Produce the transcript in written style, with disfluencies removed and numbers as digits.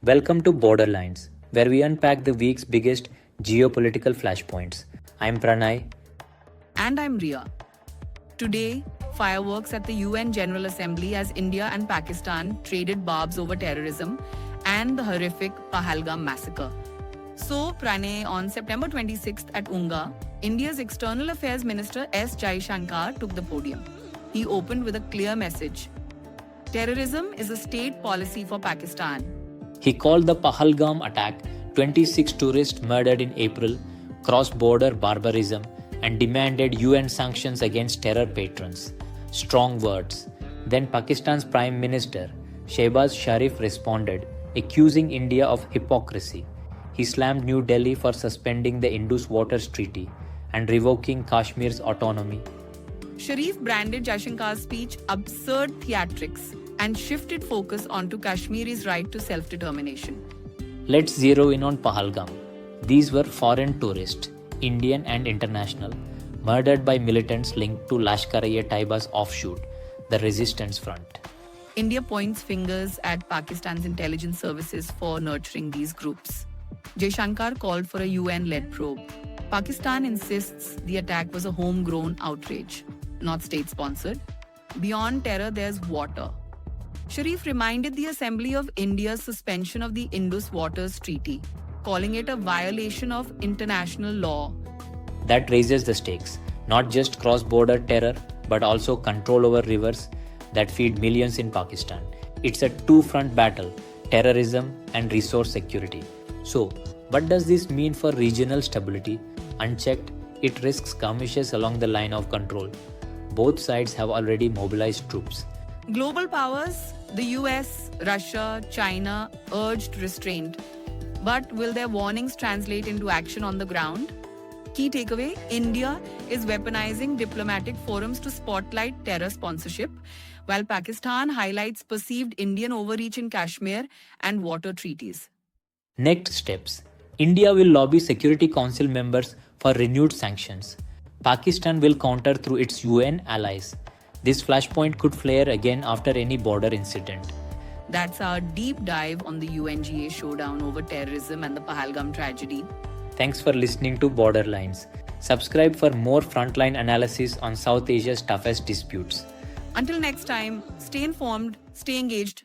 Welcome to Borderlines, where we unpack the week's biggest geopolitical flashpoints. I'm Pranay. And I'm Ria. Today, fireworks at the UN General Assembly as India and Pakistan traded barbs over terrorism and the horrific Pahalgam massacre. So, Pranay, on September 26th at UNGA, India's External Affairs Minister S. Jaishankar took the podium. He opened with a clear message. Terrorism is a state policy for Pakistan. He called the Pahalgam attack 26 tourists murdered in April cross-border barbarism and demanded UN sanctions against terror patrons. Strong words. Then Pakistan's Prime Minister Shehbaz Sharif responded, accusing India of hypocrisy. He slammed New Delhi for suspending the Indus Waters Treaty and revoking Kashmir's autonomy. Sharif branded Jaishankar's speech absurd theatrics and shifted focus onto Kashmiri's right to self-determination. Let's zero in on Pahalgam. These were foreign tourists, Indian and international, murdered by militants linked to Lashkar-e-Taiba's offshoot, the Resistance Front. India points fingers at Pakistan's intelligence services for nurturing these groups. Jaishankar called for a UN-led probe. Pakistan insists the attack was a homegrown outrage, not state-sponsored. Beyond terror, there's water. Sharif reminded the Assembly of India's suspension of the Indus Waters Treaty, calling it a violation of international law. That raises the stakes, not just cross-border terror, but also control over rivers that feed millions in Pakistan. It's a two-front battle, terrorism and resource security. So, what does this mean for regional stability? Unchecked, it risks skirmishes along the line of control. Both sides have already mobilized troops. Global powers, the US, Russia, China, urged restraint. But will their warnings translate into action on the ground? Key takeaway, India is weaponizing diplomatic forums to spotlight terror sponsorship, while Pakistan highlights perceived Indian overreach in Kashmir and water treaties. Next steps. India will lobby Security Council members for renewed sanctions. Pakistan will counter through its UN allies. This flashpoint could flare again after any border incident. That's our deep dive on the UNGA showdown over terrorism and the Pahalgam tragedy. Thanks for listening to Borderlines. Subscribe for more frontline analysis on South Asia's toughest disputes. Until next time, stay informed, stay engaged.